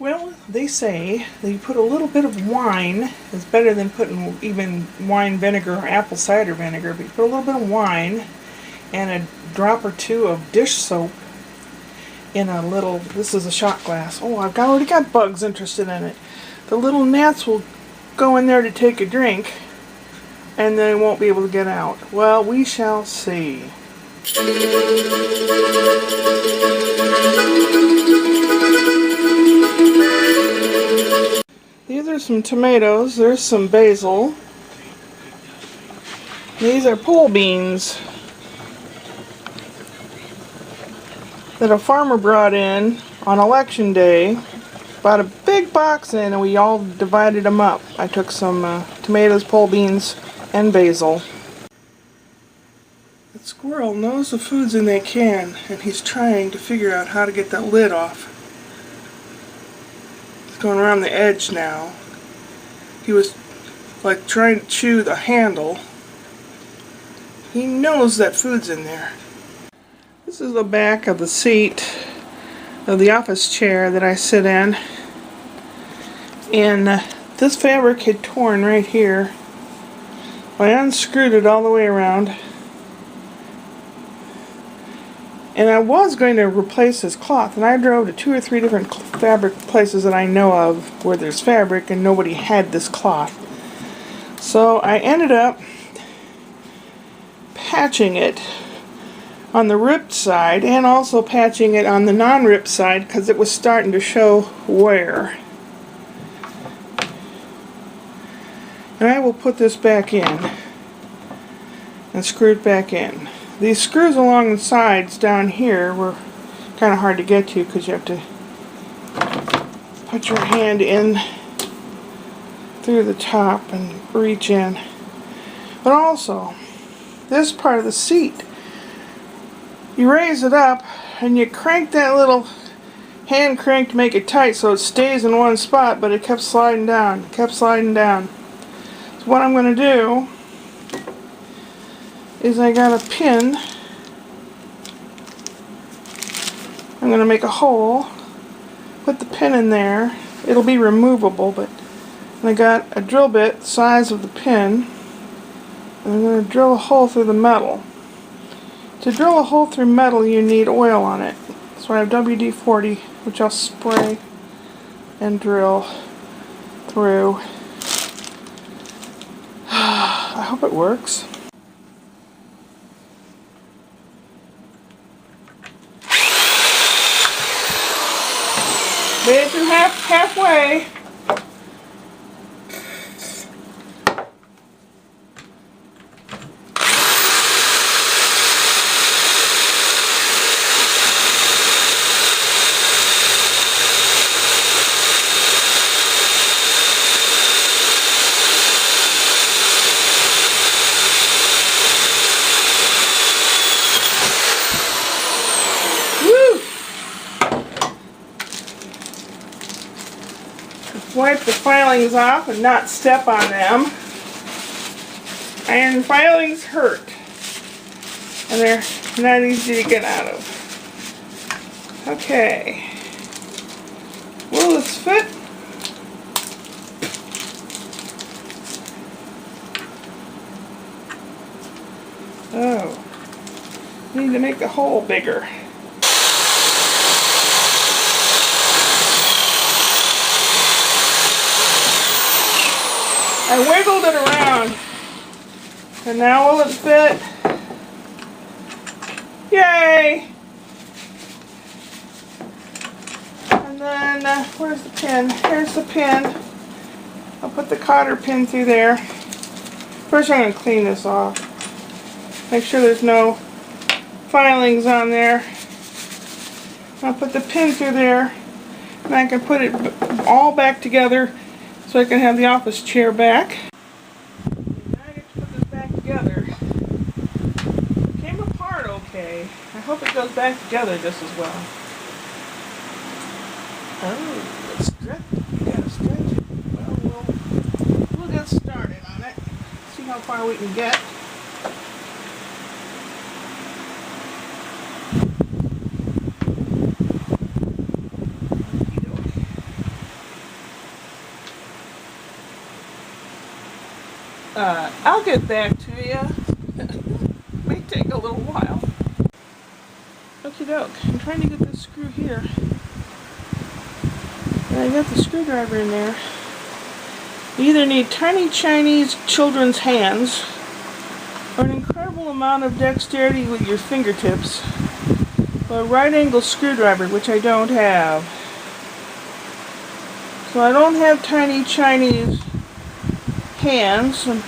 Well, they say that you put a little bit of wine is better than putting even wine vinegar or apple cider vinegar, but you put a little bit of wine and a drop or two of dish soap in a little, this is a shot glass. Oh, already got bugs interested in it. The little gnats will go in there to take a drink and they won't be able to get out. Well, we shall see. These are some tomatoes. There's some basil. These are pole beans that a farmer brought in on election day. Bought a big box in and we all divided them up. I took some tomatoes, pole beans, and basil. The squirrel knows the food's in that can and he's trying to figure out how to get that lid off. He's going around the edge now. He was like trying to chew the handle. He knows that food's in there. This is the back of the seat of the office chair that I sit in. And this fabric had torn right here. I unscrewed it all the way around. And I was going to replace this cloth, and I drove to 2 or 3 different fabric places that I know of where there's fabric and nobody had this cloth. So I ended up patching it on the ripped side and also patching it on the non-ripped side because it was starting to show wear. And I will put this back in and screw it back in. These screws along the sides down here were kind of hard to get to because you have to put your hand in through the top and reach in. But also, this part of the seat, you raise it up and you crank that little hand crank to make it tight so it stays in one spot, but it kept sliding down, So what I'm going to do is I got a pin. I'm going to make a hole, put the pin in there. It'll be removable, but I got a drill bit the size of the pin, and I'm going to drill a hole through the metal. To drill a hole through metal, you need oil on it. So I have WD-40, which I'll spray and drill through. I hope it works. Made it through halfway. Wipe the filings off and not step on them. Iron filings hurt, and they're not easy to get out of. Okay. Will this fit? Oh. Need to make the hole bigger. I wiggled it around, and now will it fit? Yay! And then, where's the pin? Here's the pin. I'll put the cotter pin through there. First I'm going to clean this off. Make sure there's no filings on there. I'll put the pin through there, and I can put it all back together so I can have the office chair back. Now I get to put this back together. It came apart okay. I hope it goes back together just as well. Oh, it's stretched. You gotta stretch it. Well, we'll get started on it. See how far we can get. I'll get back to you. May take a little while. Okie doke. I'm trying to get this screw here. And I got the screwdriver in there. You either need tiny Chinese children's hands or an incredible amount of dexterity with your fingertips, or a right angle screwdriver, which I don't have. So I don't have tiny Chinese hands, and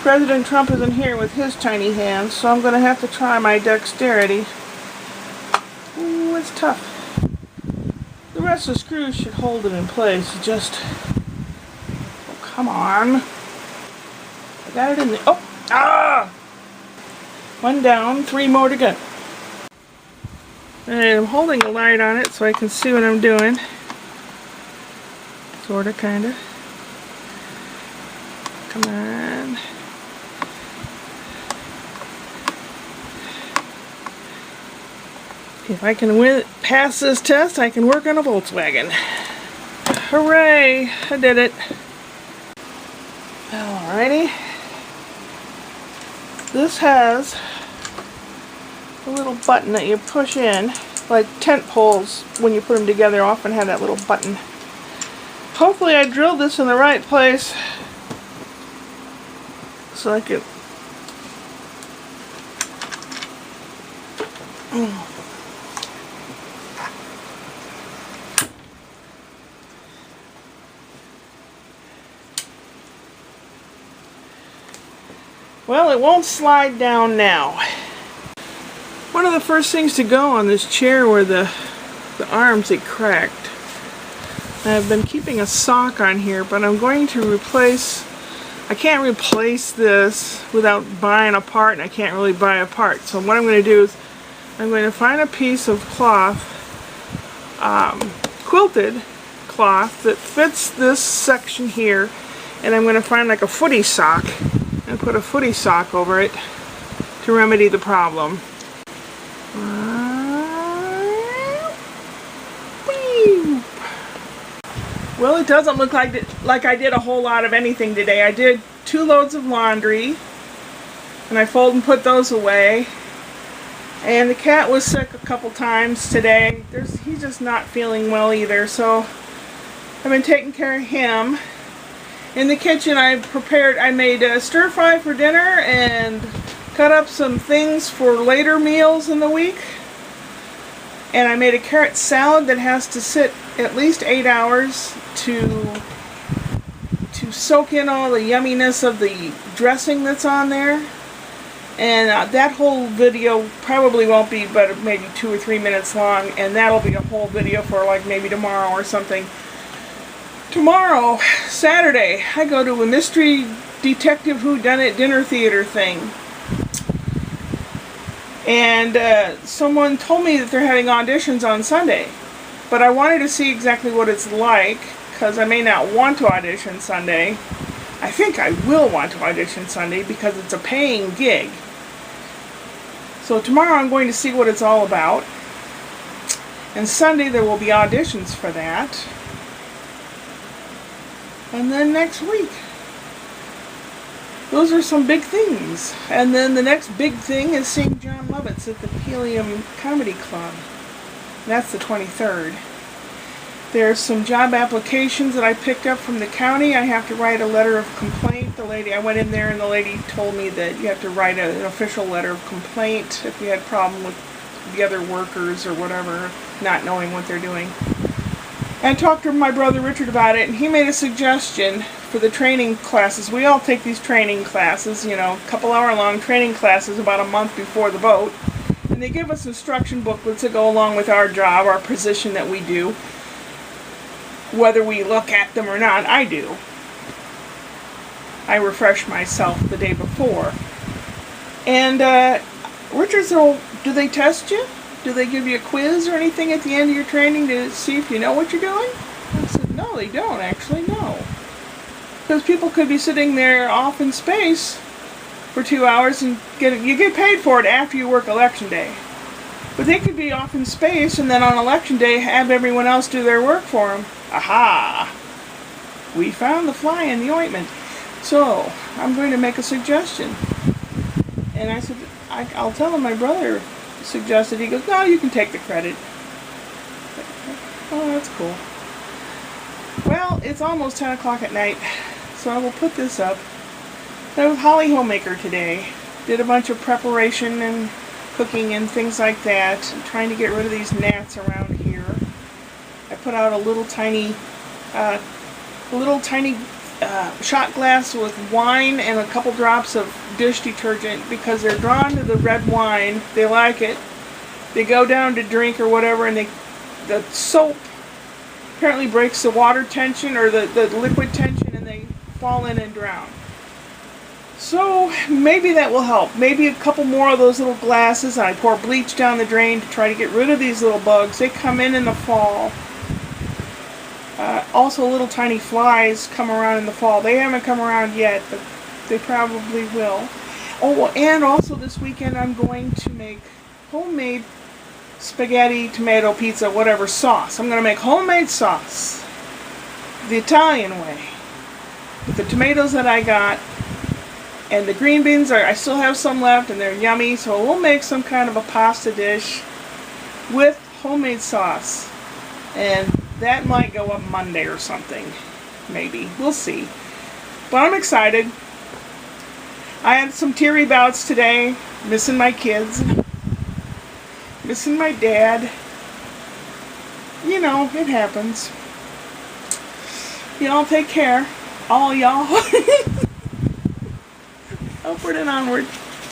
President Trump isn't here with his tiny hands, so I'm going to have to try my dexterity. Ooh, it's tough. The rest of the screws should hold it in place. Just, oh, come on. I got it in there. Oh, ah! One down, 3 more to go. And I'm holding a light on it so I can see what I'm doing. Sorta, kinda. Come on. If I can pass this test, I can work on a Volkswagen. Hooray! I did it. Alrighty. This has a little button that you push in, like tent poles when you put them together often have that little button. Hopefully I drilled this in the right place so I could well, it won't slide down now. One of the first things to go on this chair were the arms that cracked. I've been keeping a sock on here, but I'm going to I can't replace this without buying a part, and I can't really buy a part. So what I'm going to do is I'm going to find a piece of cloth, quilted cloth that fits this section here, and I'm going to find like a footy sock and put a footy sock over it to remedy the problem. Well, it doesn't look like I did a whole lot of anything today. I did 2 loads of laundry, and I folded and put those away. And the cat was sick a couple times today. He's just not feeling well either, so I've been taking care of him. In the kitchen, I made a stir fry for dinner and cut up some things for later meals in the week. And I made a carrot salad that has to sit at least 8 hours to soak in all the yumminess of the dressing that's on there. And that whole video probably won't be but maybe 2 or 3 minutes long, and that'll be a whole video for like maybe tomorrow or something. Tomorrow, Saturday, I go to a mystery detective whodunit dinner theater thing. And someone told me that they're having auditions on Sunday. But I wanted to see exactly what it's like, because I may not want to audition Sunday. I think I will want to audition Sunday because it's a paying gig. So tomorrow I'm going to see what it's all about. And Sunday there will be auditions for that. And then next week. Those are some big things. And then the next big thing is seeing Jon Lovitz at the Helium Comedy Club. That's the 23rd. There's some job applications that I picked up from the county. I have to write a letter of complaint. I went in there and the lady told me that you have to write an official letter of complaint if you had a problem with the other workers or whatever, not knowing what they're doing. And I talked to my brother Richard about it, and he made a suggestion for the training classes. We all take these training classes, you know, a couple hour long training classes about a month before the vote. And they give us instruction booklets that go along with our job, our position that we do. Whether we look at them or not, I do. I refresh myself the day before. And Richard said, well, do they test you? Do they give you a quiz or anything at the end of your training to see if you know what you're doing? I said, no, they don't actually, no. Because people could be sitting there off in space for 2 hours and you get paid for it after you work election day. But they could be off in space and then on election day have everyone else do their work for them. Aha! We found the fly in the ointment. So, I'm going to make a suggestion. And I said, I'll tell him my brother suggested. He goes, no, you can take the credit. Oh, that's cool. Well, it's almost 10 o'clock at night, so I will put this up. I was Holly Homemaker today. Did a bunch of preparation and cooking and things like that. I'm trying to get rid of these gnats around here. I put out a little tiny shot glass with wine and a couple drops of dish detergent because they're drawn to the red wine. They like it. They go down to drink or whatever, and the soap apparently breaks the water tension or the liquid tension, and they fall in and drown. So maybe that will help. Maybe a couple more of those little glasses, and I pour bleach down the drain to try to get rid of these little bugs. They come in the fall. Also, little tiny flies come around in the fall. They haven't come around yet, but they probably will. Oh, and also this weekend I'm going to make homemade spaghetti, tomato, pizza, whatever sauce. I'm going to make homemade sauce the Italian way with the tomatoes that I got, and the green beans I still have some left and they're yummy, so we'll make some kind of a pasta dish with homemade sauce, and that might go up Monday or something, maybe. We'll see. But I'm excited. I had some teary bouts today, missing my kids, missing my dad. You know, it happens. Y'all take care. All y'all. Upward and onward.